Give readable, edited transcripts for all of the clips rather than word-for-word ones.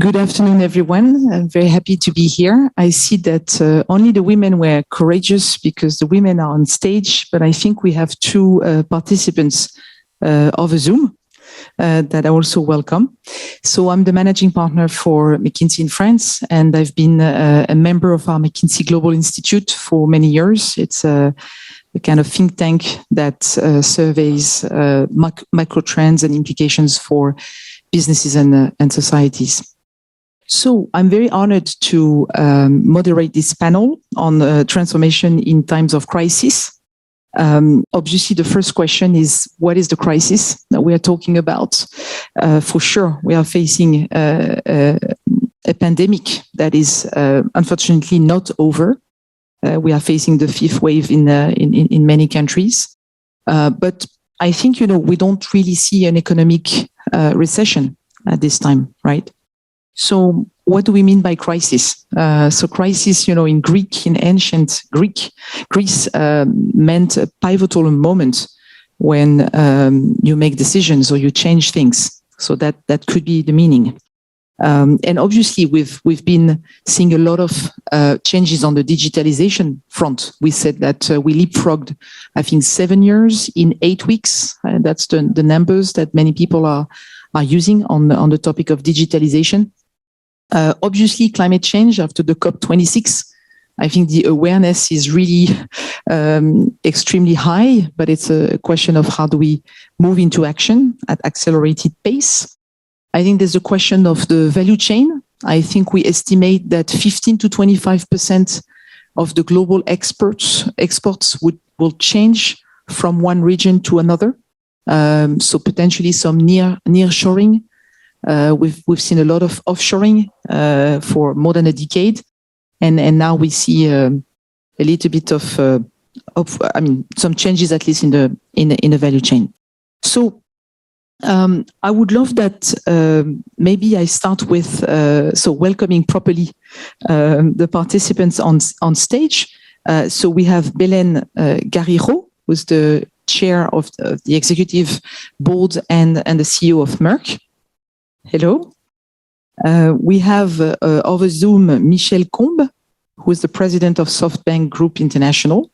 Good afternoon, everyone. I'm very happy to be here. I see that only the women were courageous because the women are on stage, but I think we have two participants of a Zoom that I also welcome. So I'm the managing partner for McKinsey in France, and I've been a member of our McKinsey Global Institute for many years. It's a kind of think tank that surveys macro trends and implications for businesses and societies. So I'm very honored to moderate this panel on transformation in times of crisis. Obviously, the first question is, what is the crisis that we are talking about? For sure, we are facing a pandemic that is unfortunately not over. We are facing the fifth wave in many countries. But I think, we don't really see an economic recession at this time, right? So what do we mean by crisis? So crisis, in ancient Greece meant a pivotal moment when you make decisions or you change things. So that could be the meaning. And obviously, we've been seeing a lot of changes on the digitalization front. We said that we leapfrogged, I think, 7 years in 8 weeks. That's the numbers that many people are using on the topic of digitalization. Obviously, climate change after the COP26, I think the awareness is really extremely high, but it's a question of how do we move into action at accelerated pace. I think there's a question of the value chain. I think we estimate that 15 to 25% of the global exports will change from one region to another. So potentially some nearshoring. We've seen a lot of offshoring for more than a decade, and now we see a little bit of some changes, at least in the value chain. So I would love that maybe I start with welcoming properly the participants on stage. So we have Belén Garrido, who's the chair of the executive board and the CEO of Merck. Hello. We have over Zoom Michel Combes, who is the president of SoftBank Group International.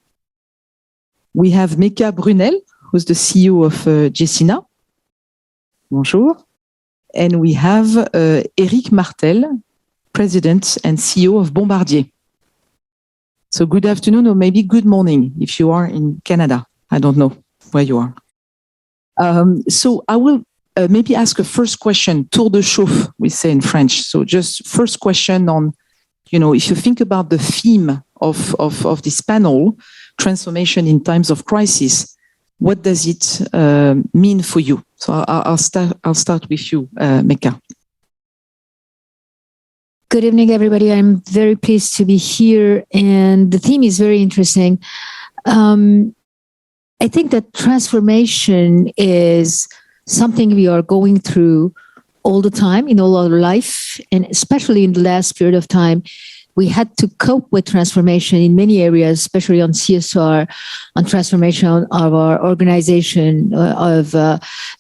We have Mecca Brunel, who's the CEO of Gecina. Bonjour. And we have Eric Martel, president and CEO of Bombardier. So good afternoon, or maybe good morning if you are in Canada. I don't know where you are. So I will maybe ask a first question, tour de chauffe, we say in French. So just first question on, if you think about the theme of this panel, transformation in times of crisis, what does it mean for you? So I'll start with you, Mecca. Good evening, everybody. I'm very pleased to be here, and the theme is very interesting. I think that transformation is something we are going through all the time in all our life, and especially in the last period of time, we had to cope with transformation in many areas, especially on CSR, on transformation of our organization, of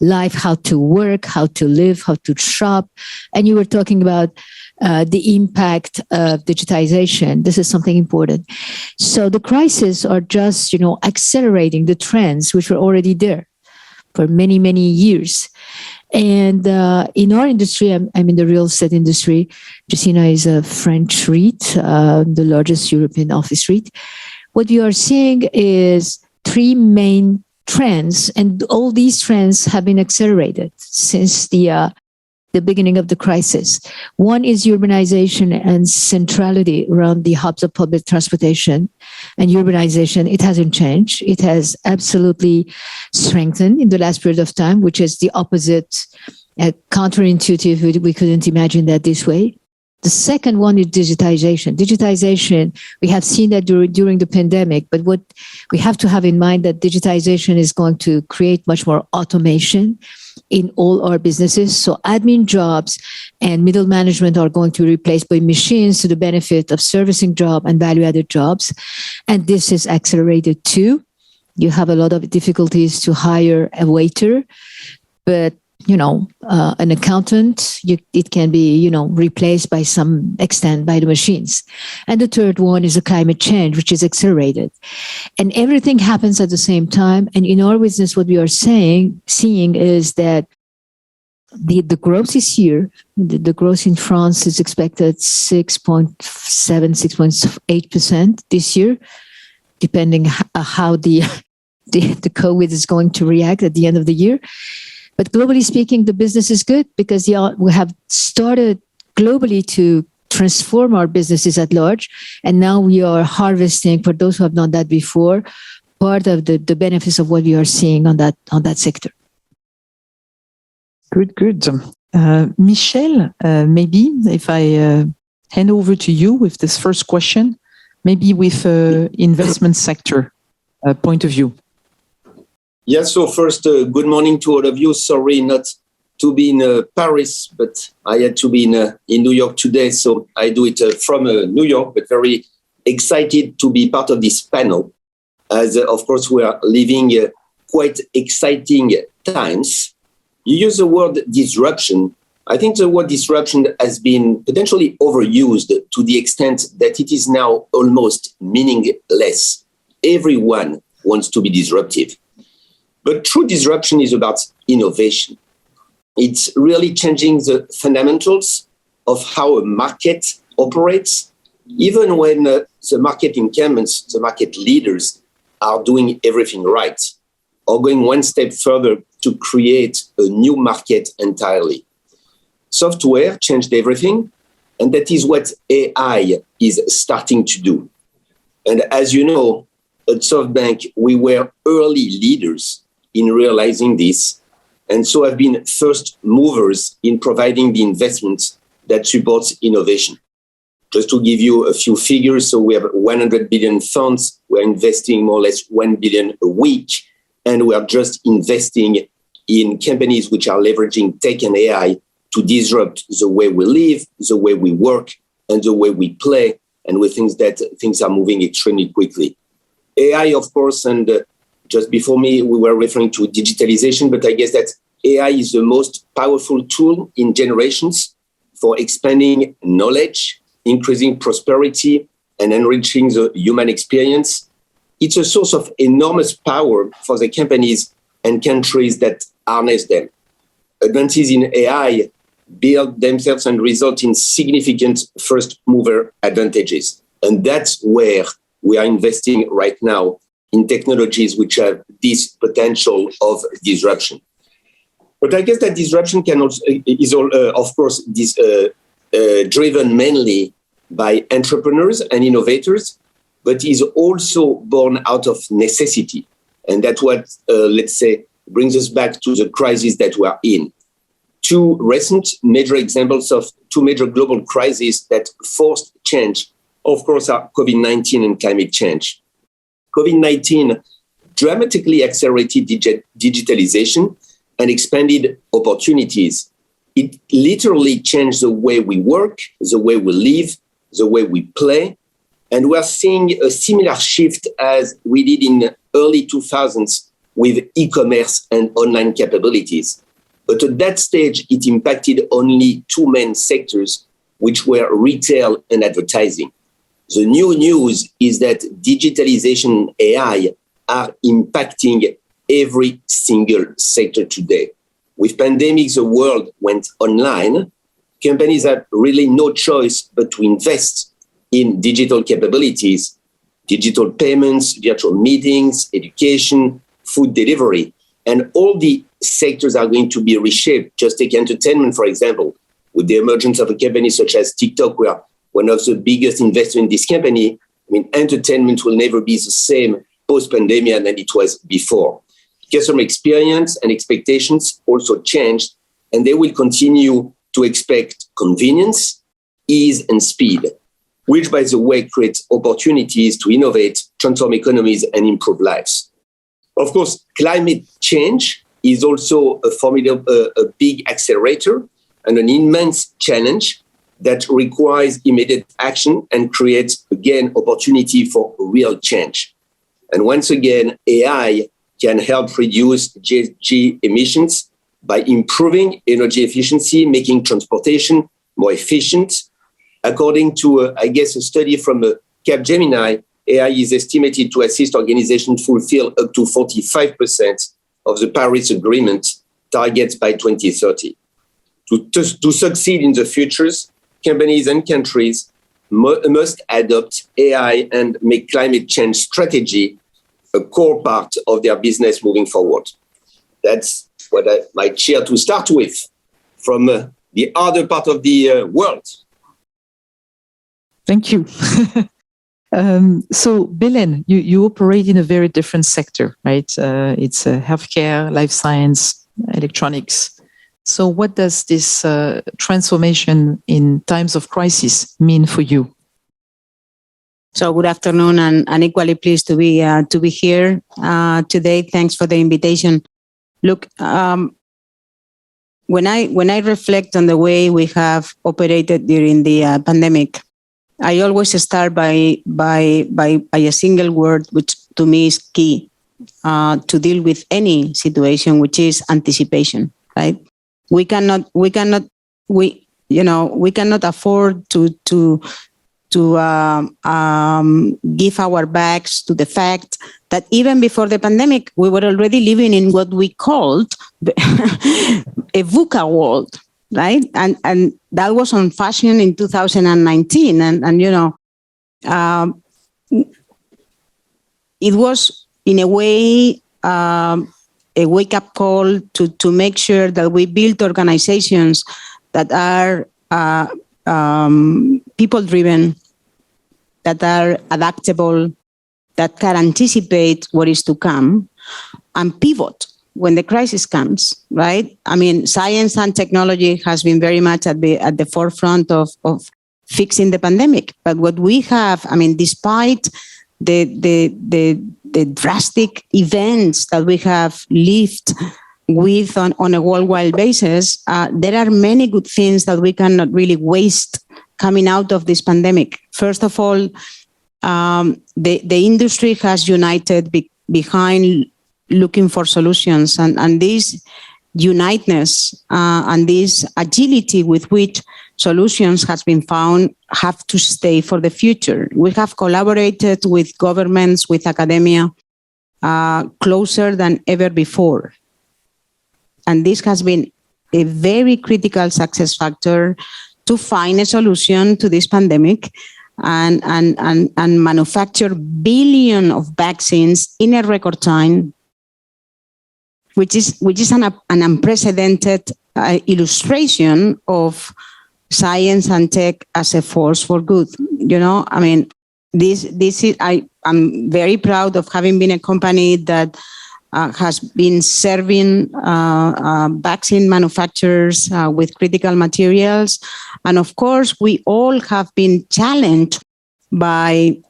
life, how to work, how to live, how to shop. And you were talking about the impact of digitization. This is something important. So the crises are just, accelerating the trends which were already there for many, many years. And in our industry, I'm in the real estate industry. Gecina is a French REIT, the largest European office REIT. What we are seeing is three main trends, and all these trends have been accelerated since the beginning of the crisis. One is urbanization and centrality around the hubs of public transportation. And urbanization, it hasn't changed. It has absolutely strengthened in the last period of time, which is the opposite, counterintuitive. We couldn't imagine that this way. The second one is digitization. Digitization, we have seen that during the pandemic, but what we have to have in mind that digitization is going to create much more automation in all our businesses. So admin jobs and middle management are going to be replaced by machines to the benefit of servicing job and value-added jobs. And this is accelerated too. You have a lot of difficulties to hire a waiter, but an accountant, it can be, replaced by some extent by the machines. And the third one is a climate change, which is accelerated. And everything happens at the same time. And in our business, what we are seeing is that the growth is here. The growth in France is expected 6.7, 6.8% this year, depending how the COVID is going to react at the end of the year. But globally speaking, the business is good because we have started globally to transform our businesses at large. And now we are harvesting, for those who have done that before, part of the benefits of what we are seeing on that sector. Good. Michel, maybe if I hand over to you with this first question, maybe with investment sector point of view. Yes, so first, good morning to all of you. Sorry not to be in Paris, but I had to be in New York today, so I do it from New York, but very excited to be part of this panel, as of course we are living quite exciting times. You use the word disruption. I think the word disruption has been potentially overused to the extent that it is now almost meaningless. Everyone wants to be disruptive. But true disruption is about innovation. It's really changing the fundamentals of how a market operates, even when the market incumbents, the market leaders, are doing everything right, or going one step further to create a new market entirely. Software changed everything, and that is what AI is starting to do. And as you know, at SoftBank, we were early leaders in realizing this, and so have been first movers in providing the investments that supports innovation. Just to give you a few figures, so we have 100 billion funds, we're investing more or less 1 billion a week, and we are just investing in companies which are leveraging tech and AI to disrupt the way we live, the way we work, and the way we play, and we think that things are moving extremely quickly. AI, of course, and just before me, we were referring to digitalization, but I guess that AI is the most powerful tool in generations for expanding knowledge, increasing prosperity, and enriching the human experience. It's a source of enormous power for the companies and countries that harness them. Advances in AI build themselves and result in significant first mover advantages. And that's where we are investing right now in technologies which have this potential of disruption. But I guess that disruption is of course, driven mainly by entrepreneurs and innovators, but is also born out of necessity. And that's what, let's say, brings us back to the crisis that we are in. Two recent major examples of two major global crises that forced change, of course, are COVID-19 and climate change. COVID-19 dramatically accelerated digitalization and expanded opportunities. It literally changed the way we work, the way we live, the way we play. And we're seeing a similar shift as we did in the early 2000s with e-commerce and online capabilities. But at that stage, it impacted only two main sectors, which were retail and advertising. The new news is that digitalization and AI are impacting every single sector today. With pandemics, the world went online. Companies have really no choice but to invest in digital capabilities, digital payments, virtual meetings, education, food delivery, and all the sectors are going to be reshaped. Just take entertainment, for example, with the emergence of a company such as TikTok, where one of the biggest investors in this company. I mean, entertainment will never be the same post-pandemic than it was before. Customer experience and expectations also changed, and they will continue to expect convenience, ease, and speed, which, by the way, creates opportunities to innovate, transform economies, and improve lives. Of course, climate change is also a big accelerator and an immense challenge that requires immediate action and creates, again, opportunity for real change. And once again, AI can help reduce GHG emissions by improving energy efficiency, making transportation more efficient. According to, a study from Capgemini, AI is estimated to assist organizations fulfill up to 45% of the Paris Agreement targets by 2030. To succeed in the futures, companies and countries must adopt AI and make climate change strategy a core part of their business moving forward. That's what I might share to start with from the other part of the world. Thank you. So, Belen, you operate in a very different sector, right? It's healthcare, life science, electronics. So what does this transformation in times of crisis mean for you? So good afternoon, and equally pleased to be here today. Thanks for the invitation. Look, when I reflect on the way we have operated during the pandemic, I always start by a single word, which to me is key to deal with any situation, which is anticipation. Right? We cannot afford to give our backs to the fact that even before the pandemic, we were already living in what we called a VUCA world, right? And that was on fashion in 2019. And it was, in a way, a wake-up call to make sure that we build organizations that are people-driven, that are adaptable, that can anticipate what is to come, and pivot when the crisis comes, right? I mean, science and technology has been very much at the forefront of fixing the pandemic. But what we have, I mean, despite the drastic events that we have lived with on a worldwide basis, there are many good things that we cannot really waste coming out of this pandemic. First of all, the industry has united behind looking for solutions, and this uniteness and this agility with which solutions has been found have to stay for the future. We have collaborated with governments, with academia, closer than ever before. And this has been a very critical success factor to find a solution to this pandemic and manufacture billions of vaccines in a record time, which is an unprecedented illustration of science and tech as a force for good. You know, I mean, this is I'm very proud of having been a company that has been serving vaccine manufacturers with critical materials. And of course, we all have been challenged by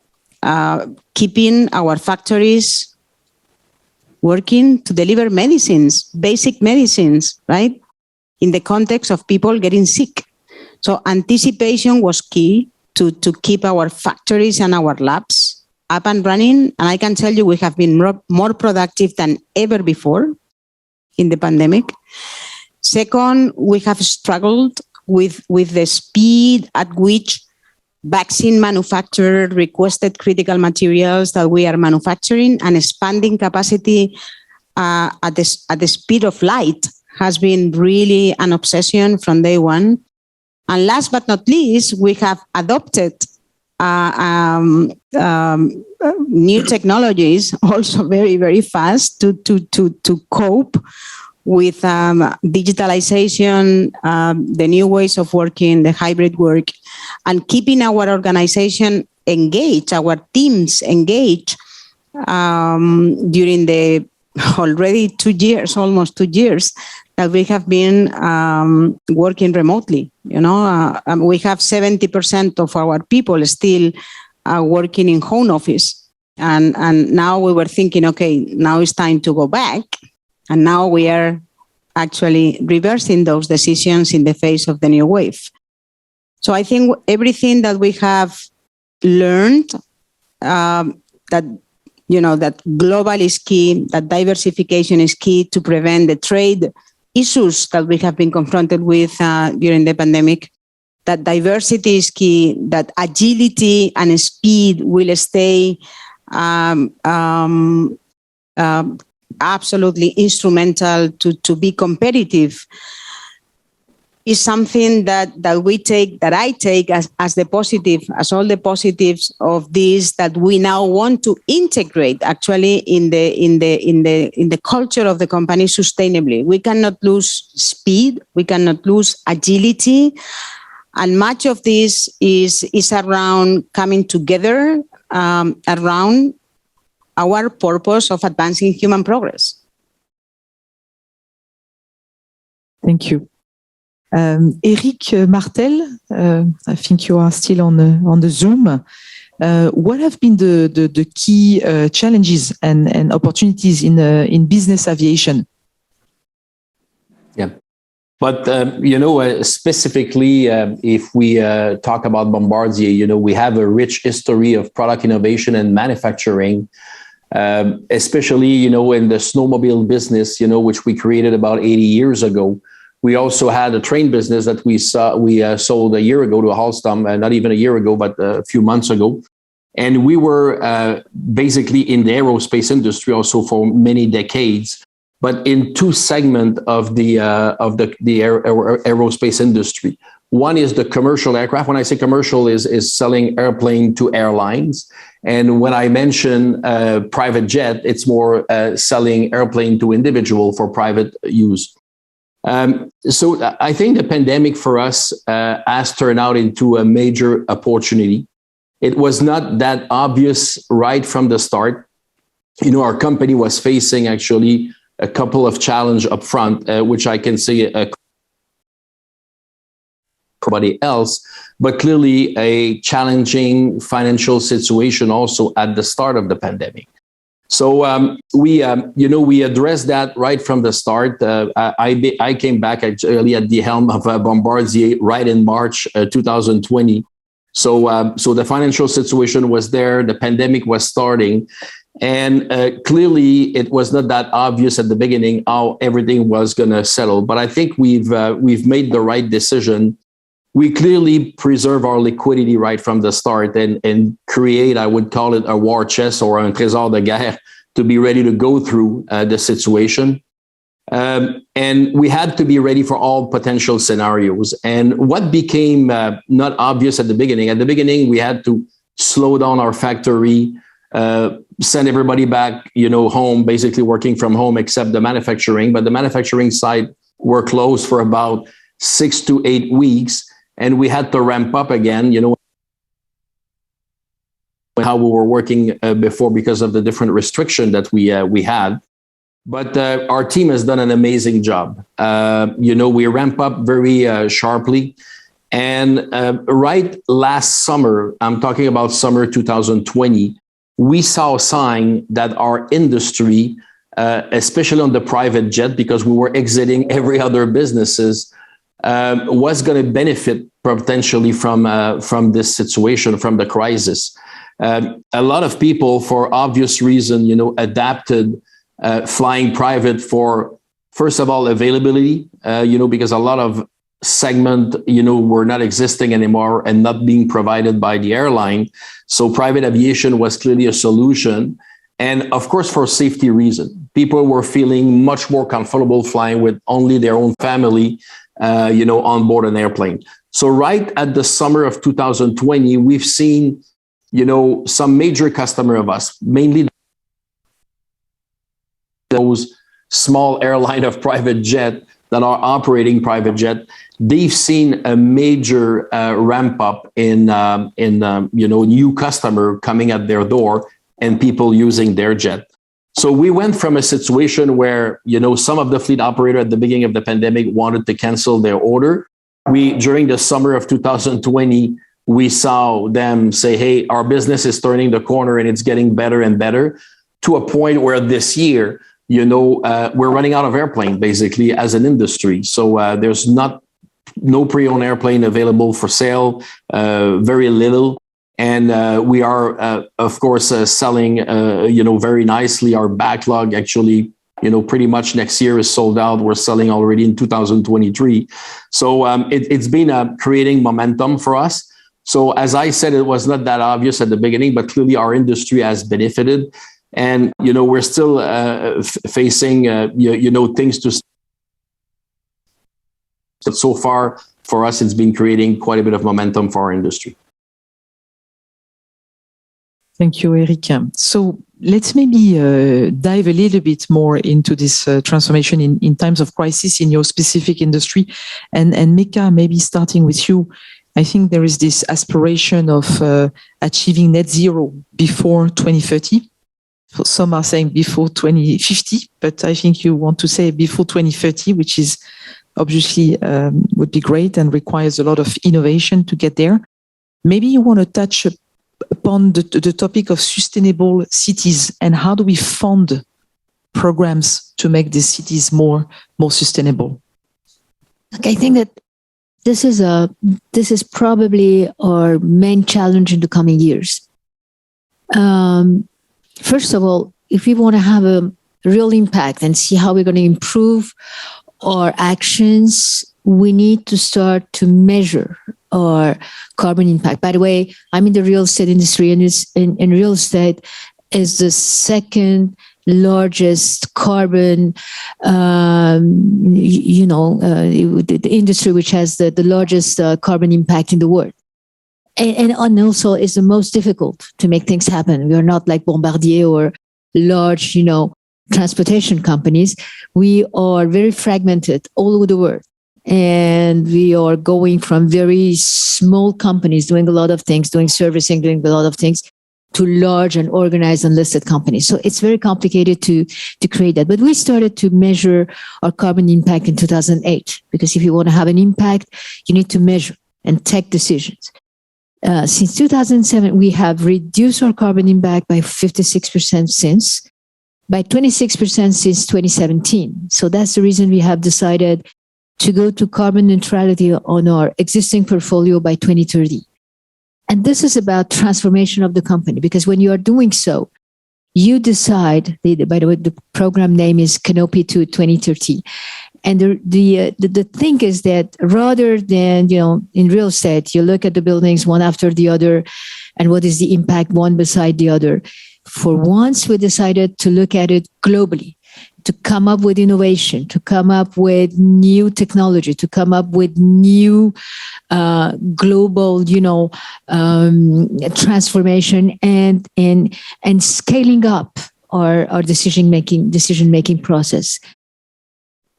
keeping our factories working to deliver medicines, basic medicines, right? In the context of people getting sick. So anticipation was key to keep our factories and our labs up and running. And I can tell you we have been more productive than ever before in the pandemic. Second, we have struggled with the speed at which vaccine manufacturers requested critical materials that we are manufacturing, and expanding capacity at the speed of light has been really an obsession from day one. And last but not least, we have adopted new technologies also very, very fast to cope with digitalization, the new ways of working, the hybrid work, and keeping our organization engaged, our teams engaged during the already 2 years, almost 2 years, that we have been working remotely. We have 70% of our people still working in home office. And now we were thinking, okay, now it's time to go back. And now we are actually reversing those decisions in the face of the new wave. So I think everything that we have learned, that global is key, that diversification is key to prevent the trade issues that we have been confronted with during the pandemic, that diversity is key, that agility and speed will stay absolutely instrumental to be competitive, is something that I take as the positive, as all the positives of this, that we now want to integrate actually in the culture of the company sustainably. We cannot lose speed, we cannot lose agility, and much of this is around coming together around our purpose of advancing human progress. Thank you. Eric Martel, I think you are still on the Zoom. What have been the key challenges and opportunities in business aviation? Yeah, but specifically, if we talk about Bombardier, we have a rich history of product innovation and manufacturing, especially in the snowmobile business, which we created about 80 years ago. We also had a train business that we sold a year ago to Alstom, not even a year ago, but a few months ago. And we were basically in the aerospace industry also for many decades, but in two segments of the aerospace industry. One is the commercial aircraft. When I say commercial, is selling airplane to airlines. And when I mention private jet, it's more selling airplane to individual for private use. So I think the pandemic for us has turned out into a major opportunity. It was not that obvious right from the start. Our company was facing actually a couple of challenges up front, which I can say everybody else, but clearly a challenging financial situation also at the start of the pandemic. So we addressed that right from the start. I came back actually at the helm of Bombardier right in March 2020. So the financial situation was there. The pandemic was starting, and clearly it was not that obvious at the beginning how everything was going to settle. But I think we've made the right decision. We clearly preserve our liquidity right from the start and create, I would call it a war chest or un trésor de guerre to be ready to go through the situation. And we had to be ready for all potential scenarios. And what became not obvious at the beginning, we had to slow down our factory, send everybody back, home, basically working from home except the manufacturing. But the manufacturing side were closed for about 6 to 8 weeks. And we had to ramp up again, how we were working before because of the different restriction that we had. But our team has done an amazing job. We ramp up very sharply. And right last summer, I'm talking about summer 2020, we saw a sign that our industry, especially on the private jet, because we were exiting every other businesses, was going to benefit potentially from this situation, from the crisis. A lot of people, for obvious reason, adapted flying private for, first of all, availability, because a lot of segment, were not existing anymore and not being provided by the airline. So private aviation was clearly a solution. And of course, for safety reason, people were feeling much more comfortable flying with only their own family, on board an airplane. So right at the summer of 2020, we've seen, some major customer of us, mainly those small airline of private jet that are operating private jet, they've seen a major ramp up in new customer coming at their door and people using their jet. So we went from a situation where, some of the fleet operator at the beginning of the pandemic wanted to cancel their order. During the summer of 2020, we saw them say, hey, our business is turning the corner and it's getting better and better, to a point where this year, we're running out of airplane basically as an industry. So there's no pre-owned airplane available for sale, very little. And we are, of course, selling, very nicely. Our backlog actually, pretty much next year is sold out. We're selling already in 2023. So it's been creating momentum for us. So as I said, it was not that obvious at the beginning, but clearly our industry has benefited. And, we're still facing, things to. But so far, for us, it's been creating quite a bit of momentum for our industry. Thank you, Eric. So let's maybe dive a little bit more into this transformation in times of crisis in your specific industry. And Mika, maybe starting with you, I think there is this aspiration of achieving net zero before 2030. Some are saying before 2050, but I think you want to say before 2030, which is obviously would be great and requires a lot of innovation to get there. Maybe you want to touch upon the topic of sustainable cities and how do we fund programs to make these cities more sustainable? Okay, I think that this is probably our main challenge in the coming years. First of all, if we want to have a real impact and see how we're going to improve our actions, we need to start to measure our carbon impact. By the way, I'm in the real estate industry, and in real estate is the second largest carbon, the industry which has the largest carbon impact in the world. And also is the most difficult to make things happen. We are not like Bombardier or large, transportation companies. We are very fragmented all over the world. And we are going from very small companies doing a lot of things, doing servicing, doing a lot of things, to large and organized and listed companies. So it's very complicated to create that. But we started to measure our carbon impact in 2008, because if you want to have an impact, you need to measure and take decisions. Since 2007, we have reduced our carbon impact by 56% since, by 26% since 2017. So that's the reason we have decided to go to carbon neutrality on our existing portfolio by 2030. And this is about transformation of the company, because when you are doing so, you decide, by the way, the program name is Canopy to 2030. And the thing is that rather than, in real estate, you look at the buildings one after the other and what is the impact one beside the other. For once, we decided to look at it globally, to come up with innovation, to come up with new technology, to come up with new global, transformation and scaling up our decision-making process.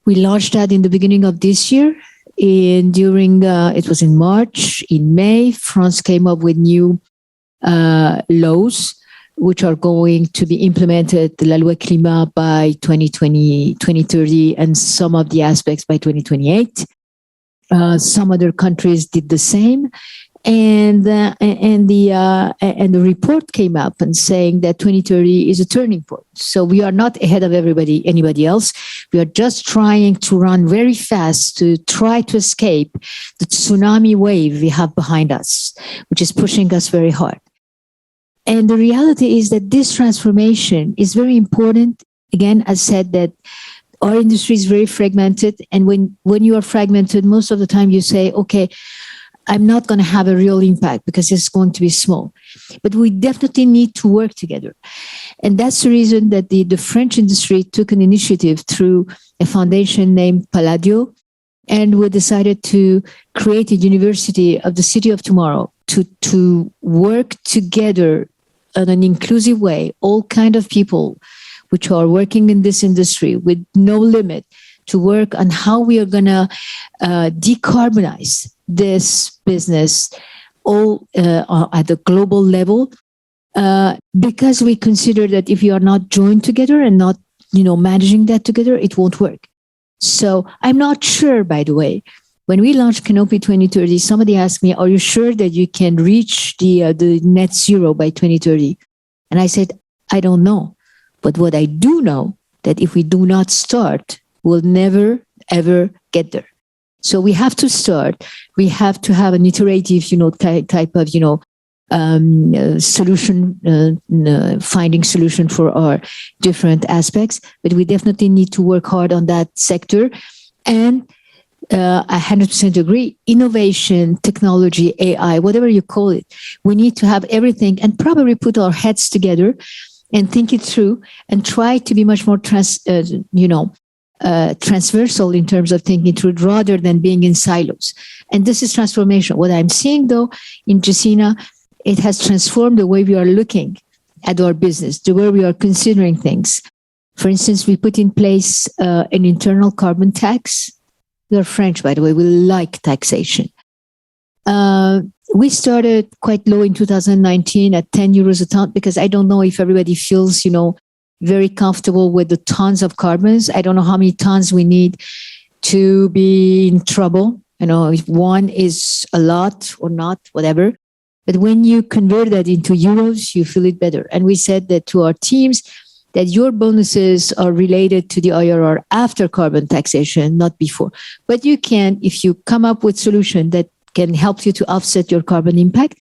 We launched that in the beginning of this year. It was in March. In May, France came up with new laws which are going to be implemented, the La Loi Climat, by 2030, and some of the aspects by 2028. Some other countries did the same. And the report came up and saying that 2030 is a turning point. So we are not ahead of anybody else. We are just trying to run very fast to try to escape the tsunami wave we have behind us, which is pushing us very hard. And the reality is that this transformation is very important. Again, I said that our industry is very fragmented. And when you are fragmented, most of the time you say, okay, I'm not going to have a real impact because it's going to be small. But we definitely need to work together. And that's the reason that the French industry took an initiative through a foundation named Palladio. And we decided to create a university of the city of tomorrow to work together in an inclusive way, all kind of people which are working in this industry with no limit, to work on how we are going to decarbonize this business all at the global level, because we consider that if you are not joined together and not, managing that together, it won't work. So I'm not sure, by the way, when we launched Canopy 2030, somebody asked me, are you sure that you can reach the net zero by 2030? And I said, I don't know. But what I do know, that if we do not start, we'll never, ever get there. So we have to start. We have to have an iterative, type of, solution, finding solution for our different aspects. But we definitely need to work hard on that sector. And I 100% agree. Innovation, technology, AI, whatever you call it, we need to have everything and probably put our heads together and think it through and try to be much more transversal in terms of thinking through it rather than being in silos. And this is transformation. What I'm seeing, though, in Jacina, it has transformed the way we are looking at our business, the way we are considering things. For instance, we put in place an internal carbon tax. We are French, by the way. We like taxation. We started quite low in 2019 at 10 euros a ton because I don't know if everybody feels, very comfortable with the tons of carbons. I don't know how many tons we need to be in trouble. If one is a lot or not, whatever. But when you convert that into euros, you feel it better. And we said that to our teams, that your bonuses are related to the IRR after carbon taxation, not before. But you can, if you come up with solution that can help you to offset your carbon impact,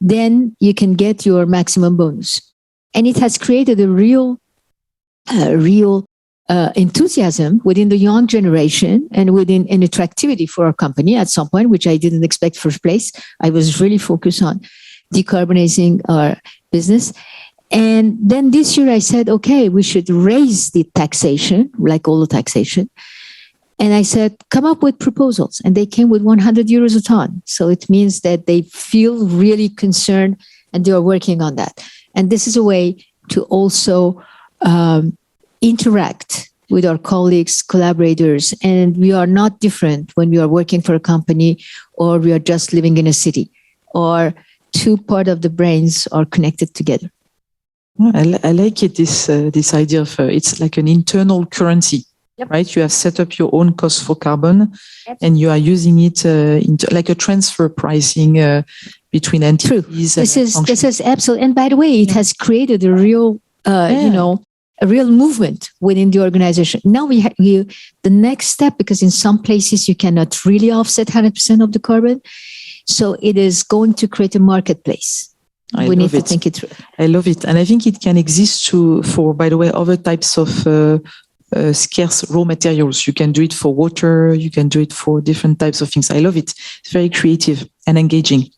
then you can get your maximum bonus. And it has created a real enthusiasm within the young generation and within an attractivity for our company at some point, which I didn't expect first place. I was really focused on decarbonizing our business. And then this year I said, okay, we should raise the taxation, like all the taxation. And I said, come up with proposals. And they came with 100 euros a ton. So it means that they feel really concerned and they are working on that. And this is a way to also interact with our colleagues, collaborators. And we are not different when we are working for a company or we are just living in a city, or two parts of the brains are connected together. I like it, this idea of it's like an internal currency. Yep. Right? You have set up your own cost for carbon. Yep. And you are using it like a transfer pricing between entities. True. This is absolutely. And by the way, it has created a real, a real movement within the organization. Now we the next step, because in some places you cannot really offset 100% of the carbon. So it is going to create a marketplace. We need to think it through. I love it. And I think it can exist for, by the way, other types of scarce raw materials. You can do it for water. You can do it for different types of things. I love it. It's very creative and engaging.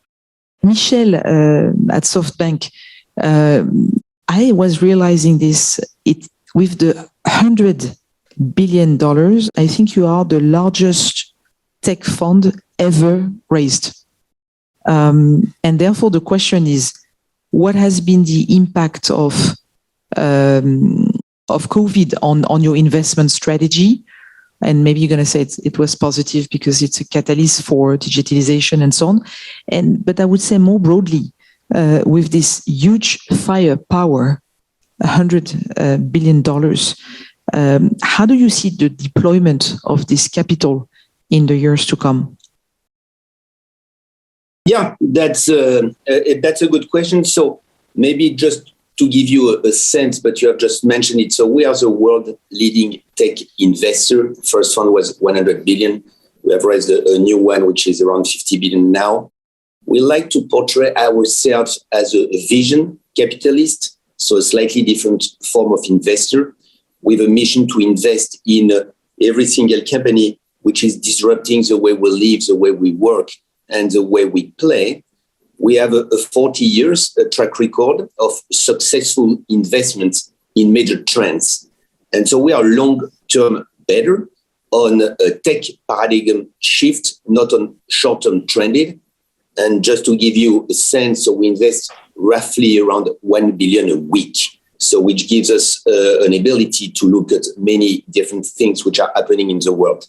Michel at SoftBank, I was realizing this. With the $100 billion, I think you are the largest tech fund ever raised. And therefore, the question is, what has been the impact of COVID on your investment strategy? And maybe you're going to say it was positive because it's a catalyst for digitalization and so on. But I would say more broadly, with this huge firepower, $100 billion, how do you see the deployment of this capital in the years to come? Yeah, that's a good question. So maybe just to give you a sense, but you have just mentioned it. So we are the world leading tech investor. First fund was 100 billion. We have raised a new one, which is around 50 billion now. We like to portray ourselves as a vision capitalist, so a slightly different form of investor with a mission to invest in every single company which is disrupting the way we live, the way we work, and the way we play. We have a 40 years track record of successful investments in major trends. And so we are long-term better on a tech paradigm shift, not on short-term trending. And just to give you a sense, so we invest roughly around 1 billion a week. So which gives us an ability to look at many different things which are happening in the world.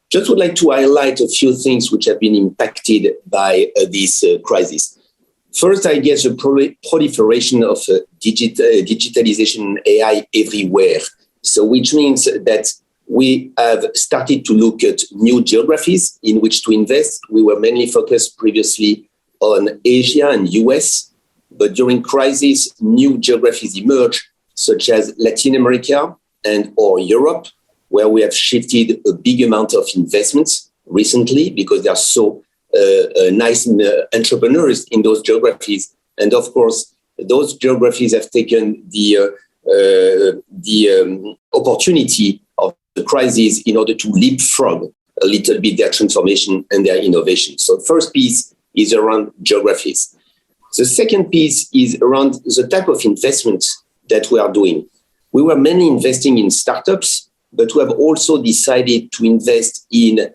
Just would like to highlight a few things which have been impacted by this crisis. First, I guess the proliferation of digitalization and AI everywhere. So which means that we have started to look at new geographies in which to invest. We were mainly focused previously on Asia and US, but during crisis, new geographies emerge, such as Latin America and or Europe, where we have shifted a big amount of investments recently because there are so nice entrepreneurs in those geographies. And of course, those geographies have taken the opportunity of the crisis in order to leapfrog a little bit their transformation and their innovation. So the first piece is around geographies. The second piece is around the type of investments that we are doing. We were mainly investing in startups, but we have also decided to invest in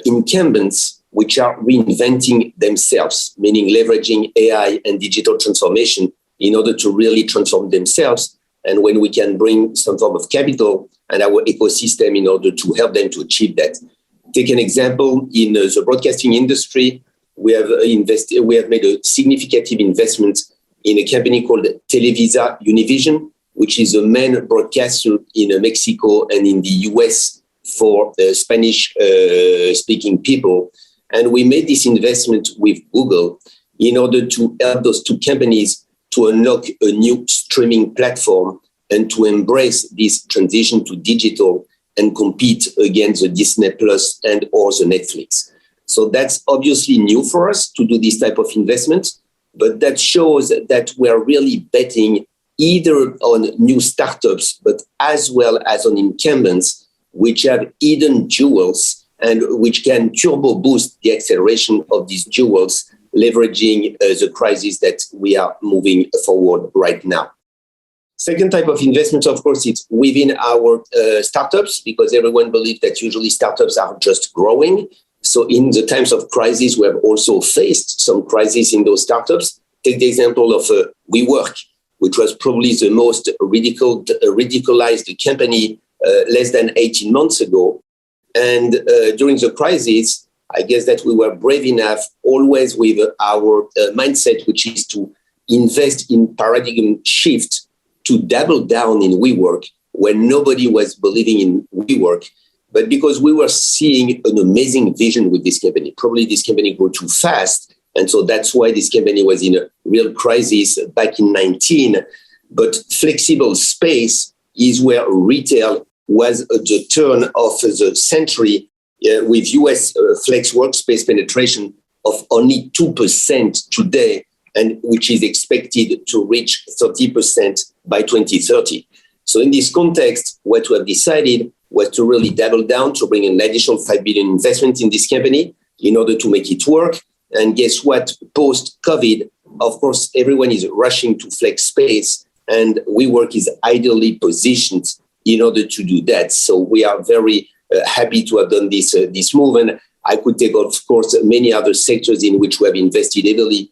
incumbents which are reinventing themselves, meaning leveraging AI and digital transformation in order to really transform themselves. And when we can bring some form of capital and our ecosystem in order to help them to achieve that. Take an example in the broadcasting industry. We have made a significant investment in a company called Televisa Univision, which is a main broadcaster in Mexico and in the US for Spanish-speaking people. And we made this investment with Google in order to help those two companies to unlock a new streaming platform and to embrace this transition to digital and compete against the Disney Plus and or the Netflix. So that's obviously new for us to do this type of investment, but that shows that we are really betting either on new startups, but as well as on incumbents, which have hidden jewels and which can turbo boost the acceleration of these jewels, leveraging the crisis that we are moving forward right now. Second type of investment, of course, it's within our startups, because everyone believes that usually startups are just growing. So in the times of crisis, we have also faced some crises in those startups. Take the example of WeWork, which was probably the most ridiculized company less than 18 months ago. And during the crisis, I guess that we were brave enough, always with our mindset, which is to invest in paradigm shift, to double down in WeWork when nobody was believing in WeWork. But because we were seeing an amazing vision with this company, probably this company grew too fast. And so that's why this company was in a real crisis back in 19. But flexible space is where retail was at the turn of the century, with US flex workspace penetration of only 2% today, and which is expected to reach 30% by 2030. So in this context, what we have decided was to really double down, to bring an additional 5 billion investment in this company in order to make it work. And guess what? Post-COVID, of course, everyone is rushing to flex space, and WeWork is ideally positioned in order to do that. So we are very happy to have done this move. And I could take, of course, many other sectors in which we have invested heavily,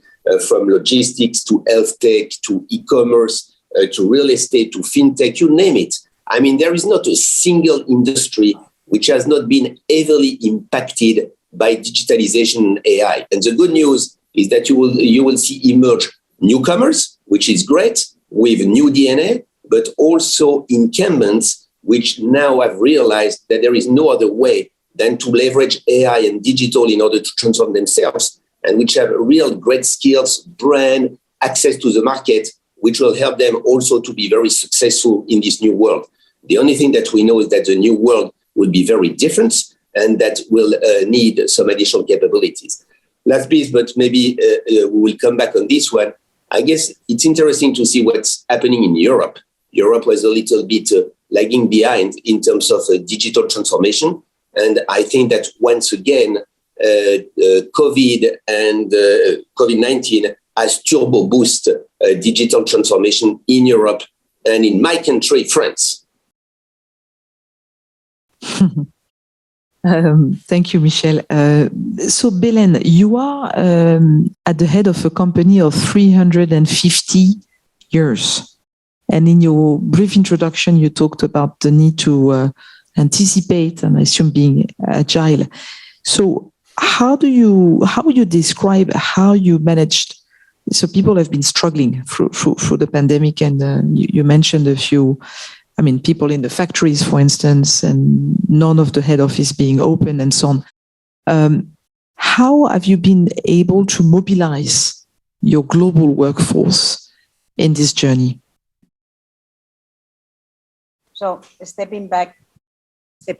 from logistics to health tech to e-commerce to real estate to fintech, you name it. I mean, there is not a single industry which has not been heavily impacted by digitalization and AI. And the good news is that you will see emerge newcomers, which is great, with new DNA, but also incumbents, which now have realized that there is no other way than to leverage AI and digital in order to transform themselves, and which have real great skills, brand, access to the market, which will help them also to be very successful in this new world. The only thing that we know is that the new world will be very different, and that will need some additional capabilities. Last piece, but maybe we will come back on this one. I guess it's interesting to see what's happening in Europe. Europe was a little bit lagging behind in terms of digital transformation. And I think that once again, COVID and COVID-19 has turbo boost digital transformation in Europe and in my country, France. Thank you, Michel. So, Belen, you are at the head of a company of 350 years. And in your brief introduction, you talked about the need to anticipate, and I assume being agile. So how would you describe how you managed So people have been struggling through the pandemic, and you mentioned a few. I mean, people in the factories, for instance, and none of the head office being open and so on. How have you been able to mobilize your global workforce in this journey? So stepping back to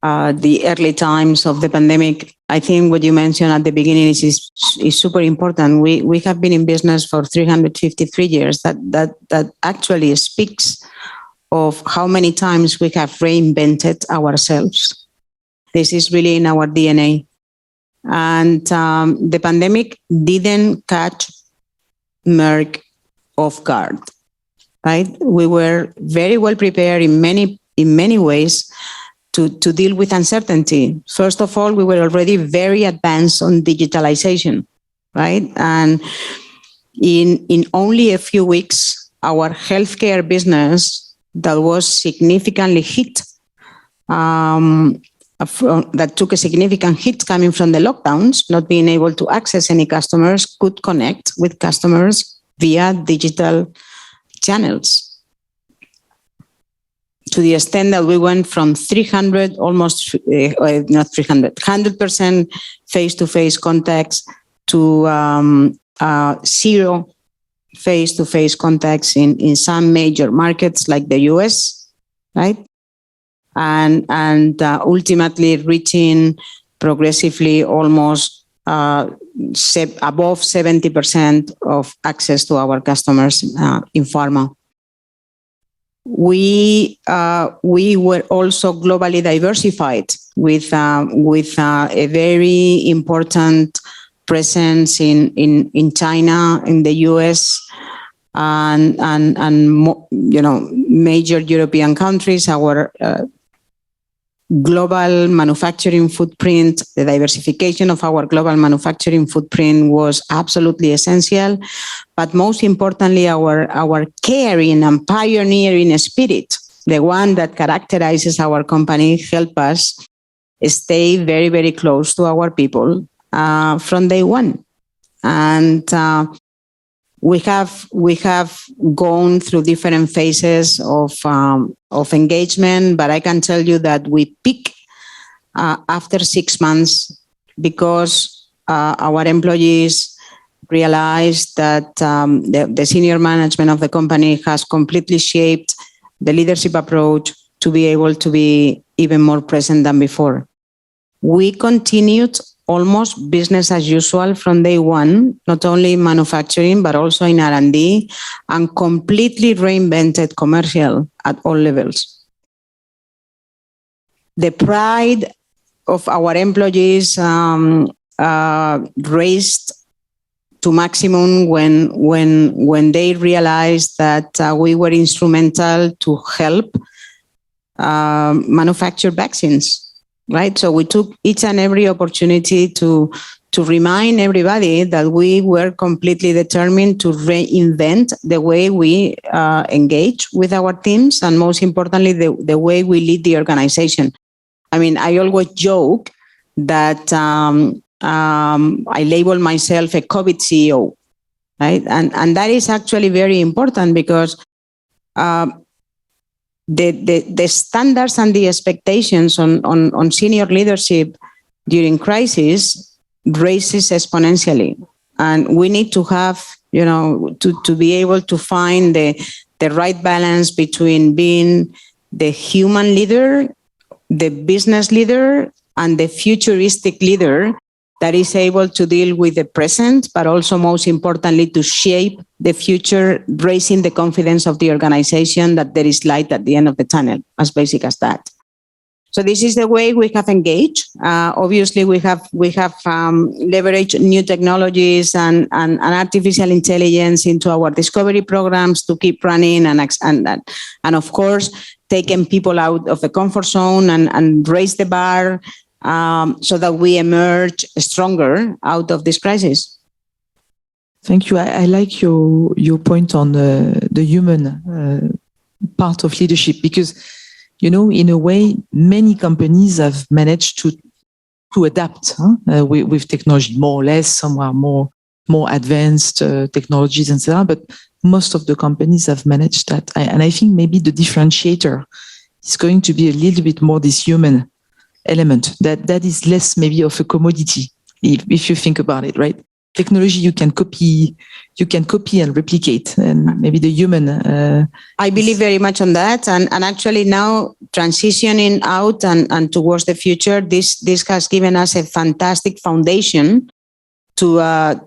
the early times of the pandemic, I think what you mentioned at the beginning is super important. We have been in business for 353 years. That actually speaks of how many times we have reinvented ourselves. This is really in our DNA. And the pandemic didn't catch Merck off guard, right? We were very well prepared in many ways to deal with uncertainty. First of all, we were already very advanced on digitalization, right? And in only a few weeks, our healthcare business that was significantly hit, that took a significant hit coming from the lockdowns, not being able to access any customers, could connect with customers via digital channels. To the extent that we went from 100% face-to-face contacts to zero face-to-face contacts in some major markets like the US, right? And ultimately reaching progressively almost above 70% of access to our customers in pharma. We were also globally diversified with a very important presence in China, in the US, and major European countries. Our global manufacturing footprint, the diversification of our global manufacturing footprint was absolutely essential. But most importantly, our caring and pioneering spirit, the one that characterizes our company, helped us stay very, very close to our people from day one. And we have gone through different phases of engagement, but I can tell you that we peak after 6 months because our employees realized that the senior management of the company has completely shaped the leadership approach to be able to be even more present than before. We continued almost business as usual from day one, not only in manufacturing, but also in R&D, and completely reinvented commercial at all levels. The pride of our employees raised to maximum when they realized that we were instrumental to help manufacture vaccines. Right, so we took each and every opportunity to remind everybody that we were completely determined to reinvent the way we engage with our teams, and most importantly, the way we lead the organization. I mean, I always joke that I label myself a COVID CEO, right? And that is actually very important because the standards and the expectations on senior leadership during crisis raises exponentially. And we need to have, to be able to find the right balance between being the human leader, the business leader, and the futuristic leader that is able to deal with the present, but also most importantly to shape the future, raising the confidence of the organization that there is light at the end of the tunnel, as basic as that. So this is the way we have engaged. Obviously, we have leveraged new technologies and artificial intelligence into our discovery programs to keep running, and of course, taking people out of the comfort zone and raise the bar. So that we emerge stronger out of this crisis. Thank you. I like your point on the human part of leadership, because, in a way, many companies have managed to to adapt with technology, more or less. Some are more advanced technologies and so on, but most of the companies have managed that. And I think maybe the differentiator is going to be a little bit more this human element that is less maybe of a commodity, if you think about it, right? Technology you can copy and replicate, and maybe the human. I believe very much on that, and actually now transitioning out and towards the future, this has given us a fantastic foundation to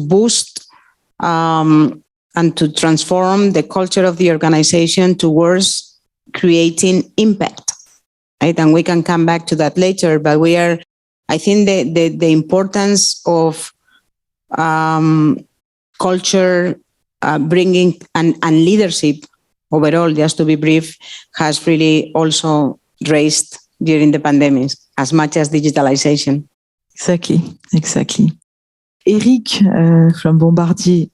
boost and to transform the culture of the organization towards creating impact. Right? And we can come back to that later, but I think the importance of culture, bringing and leadership overall, just to be brief, has really also raised during the pandemic as much as digitalization. Exactly. Eric from Bombardier.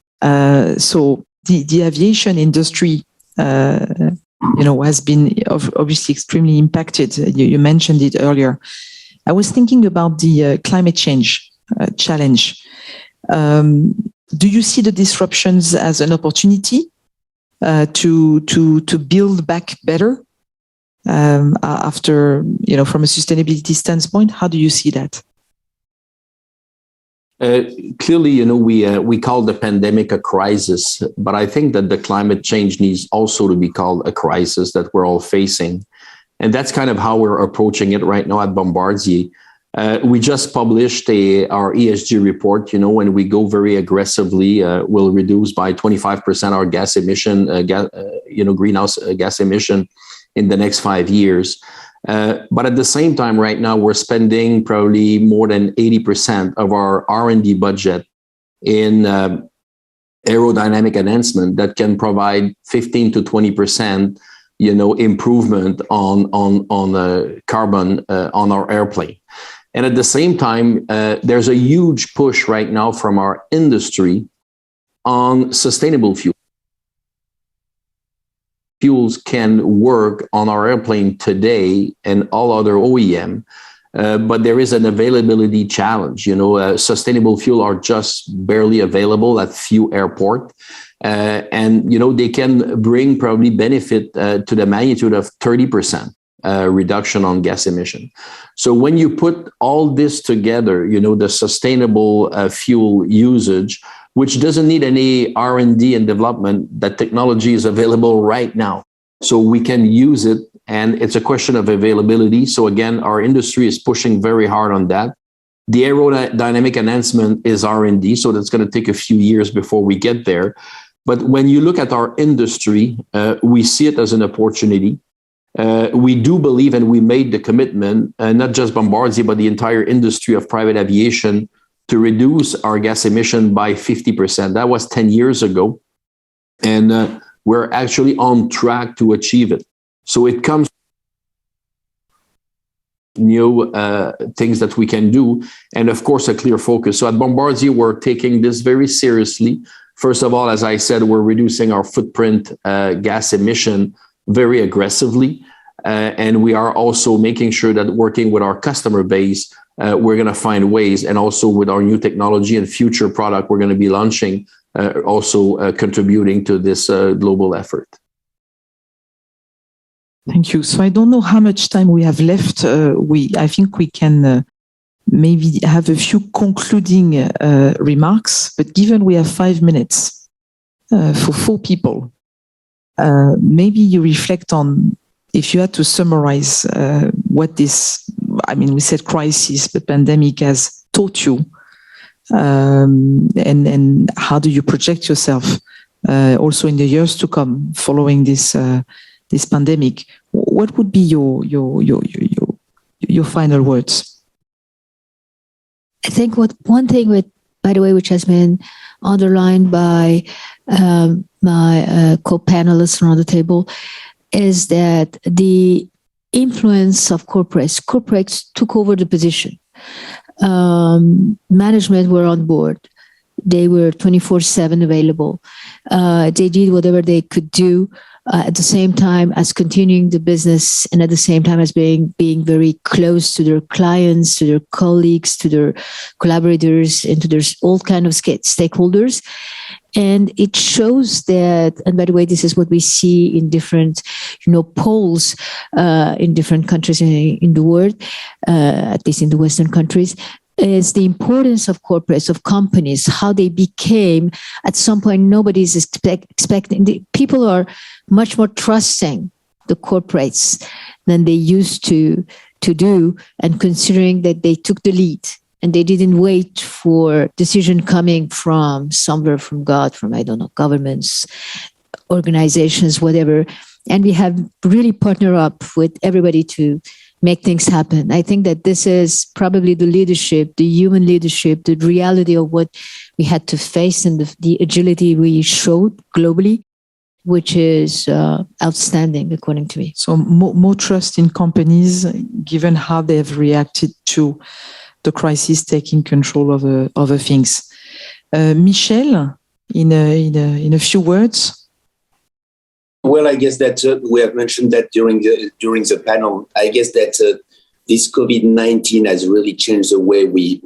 So the aviation industry, has been obviously extremely impacted. You mentioned it earlier. I was thinking about the climate change challenge. Do you see the disruptions as an opportunity to build back better after, from a sustainability standpoint? How do you see that? Clearly, we call the pandemic a crisis, but I think that the climate change needs also to be called a crisis that we're all facing. And that's kind of how we're approaching it right now at Bombardier. We just published our ESG report, when we go very aggressively, we'll reduce by 25% our gas emission, greenhouse gas emission in the next 5 years. But at the same time, right now, we're spending probably more than 80% of our R&D budget in aerodynamic enhancement that can provide 15 to 20%, improvement on carbon on our airplane. And at the same time, there's a huge push right now from our industry on sustainable fuel. Fuels can work on our airplane today and all other OEM, but there is an availability challenge. Sustainable fuel are just barely available at few airports. And they can bring probably benefit to the magnitude of 30% reduction on gas emission. So when you put all this together, the sustainable fuel usage, which doesn't need any R&D and development, that technology is available right now. So we can use it, and it's a question of availability. So again, our industry is pushing very hard on that. The aerodynamic enhancement is R&D, so that's going to take a few years before we get there. But when you look at our industry, we see it as an opportunity. We do believe, and we made the commitment, not just Bombardier, but the entire industry of private aviation, to reduce our gas emission by 50%. That was 10 years ago. And we're actually on track to achieve it. So it comes new things that we can do. And of course, a clear focus. So at Bombardier, we're taking this very seriously. First of all, as I said, we're reducing our footprint gas emission very aggressively. And we are also making sure that working with our customer base, we're going to find ways, and also with our new technology and future product we're going to be launching, also contributing to this global effort. Thank you. So I don't know how much time we have left. I think we can maybe have a few concluding remarks, but given we have 5 minutes for 4 people, maybe you reflect on, if you had to summarize what this, we said crisis, but pandemic has taught you, and how do you project yourself also in the years to come following this pandemic? What would be your final words? I think one thing, by the way, which has been underlined by my co-panelists around the table, is that the influence of corporates took over the position. Management were on board. They were 24/7 available. They did whatever they could do at the same time as continuing the business, and at the same time as being very close to their clients, to their colleagues, to their collaborators, and to their all kind of stakeholders. And it shows that, and by the way, this is what we see in different, polls in different countries in the world, at least in the Western countries, is the importance of corporates, of companies, how they became, at some point, nobody's expecting. People are much more trusting the corporates than they used to do, and considering that they took the lead and they didn't wait for decision coming from somewhere, from God, from, I don't know, governments, organizations, whatever. And we have really partnered up with everybody to make things happen. I think that this is probably the leadership, the human leadership, the reality of what we had to face, and the agility we showed globally, which is outstanding, according to me. So more trust in companies, given how they have reacted to the crisis, taking control of other things. Michel, in a few words. Well, I guess that we have mentioned that during the panel. I guess that this COVID-19 has really changed the way we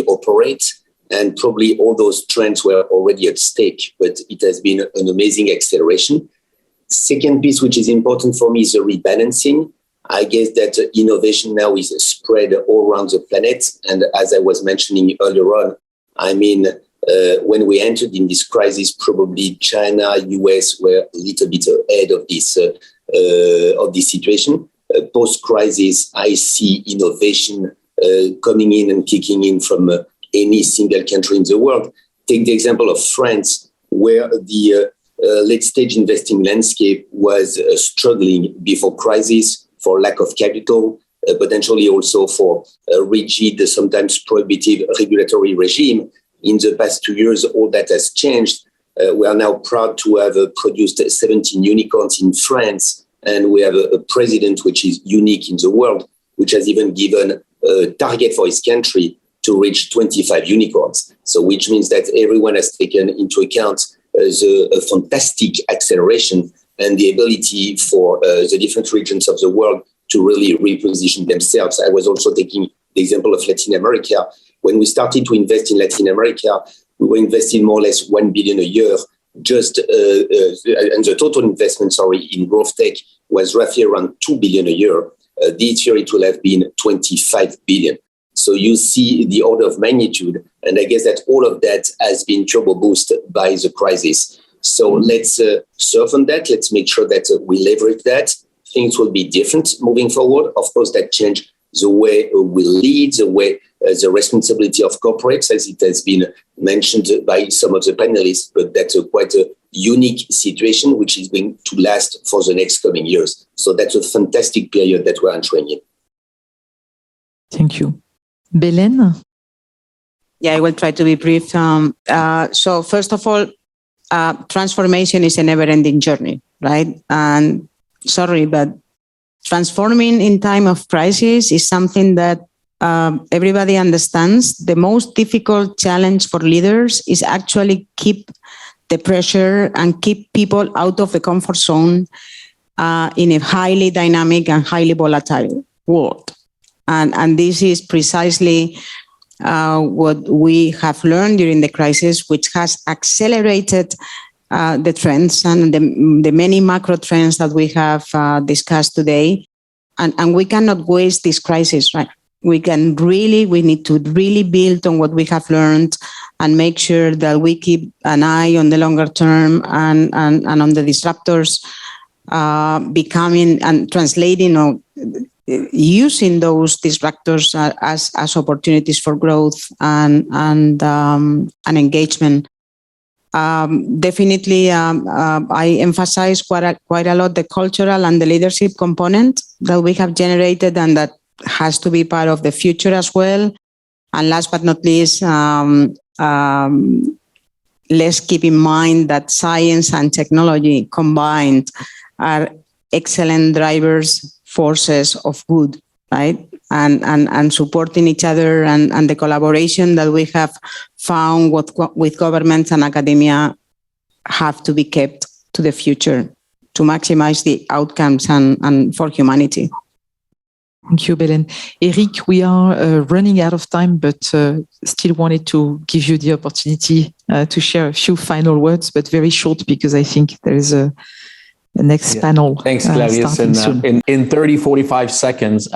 operate, and probably all those trends were already at stake, but it has been an amazing acceleration. Second piece, which is important for me, is the rebalancing. I guess that innovation now is spread all around the planet, and as I was mentioning earlier on, I mean, when we entered in this crisis, probably China, US were a little bit ahead of this situation. Post-crisis, I see innovation coming in and kicking in from any single country in the world. Take the example of France, where the late-stage investing landscape was struggling before crisis for lack of capital, potentially also for a rigid, sometimes prohibitive regulatory regime. In the past 2 years, all that has changed. We are now proud to have produced 17 unicorns in France, and we have a president which is unique in the world, which has even given a target for his country to reach 25 unicorns. So which means that everyone has taken into account the fantastic acceleration and the ability for the different regions of the world to really reposition themselves. I was also taking the example of Latin America. When we started to invest in Latin America, we were investing more or less 1 billion a year. And the total investment, in growth tech was roughly around 2 billion a year. This year, it will have been 25 billion. So you see the order of magnitude. And I guess that all of that has been turbo boosted by the crisis. So let's surf on that. Let's make sure that we leverage that. Things will be different moving forward. Of course, that changed the way we lead, the way the responsibility of corporates, as it has been mentioned by some of the panelists, but that's quite a unique situation, which is going to last for the next coming years. So that's a fantastic period that we're entering in. Thank you. Belén? Yeah, I will try to be brief. So first of all, transformation is a never-ending journey, right? And sorry, but transforming in time of crisis is something that everybody understands. The most difficult challenge for leaders is actually keep the pressure and keep people out of the comfort zone in a highly dynamic and highly volatile world. And this is precisely what we have learned during the crisis, which has accelerated the trends and the many macro trends that we have discussed today. And we cannot waste this crisis, right? We need to really build on what we have learned and make sure that we keep an eye on the longer term and on the disruptors becoming and translating or using those disruptors as opportunities for growth and engagement. Definitely, I emphasize quite a lot the cultural and the leadership component that we have generated, and that has to be part of the future as well. And last but not least, let's keep in mind that science and technology combined are excellent drivers, forces of good, right? and supporting each other and the collaboration that we have found with governments and academia have to be kept to the future to maximize the outcomes and for humanity. Thank you, Belen. Eric, we are running out of time, but still wanted to give you the opportunity to share a few final words, but very short because I think there is a next panel. Thanks, Clarice. In 30, 45 seconds,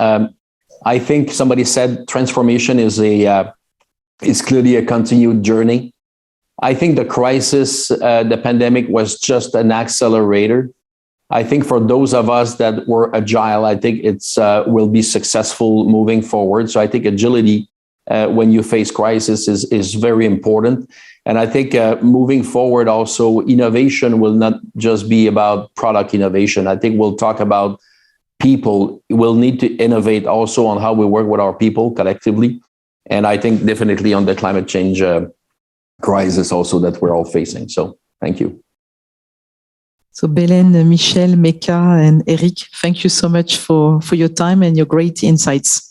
I think somebody said transformation is clearly a continued journey. I think the crisis, the pandemic was just an accelerator. I think for those of us that were agile, I think it's will be successful moving forward. So I think agility when you face crisis is very important. And I think moving forward also, innovation will not just be about product innovation. I think we'll talk about people. We'll need to innovate also on how we work with our people collectively. And I think definitely on the climate change crisis also that we're all facing. So thank you. So Belen, Michel, Mecca, and Eric, thank you so much for your time and your great insights.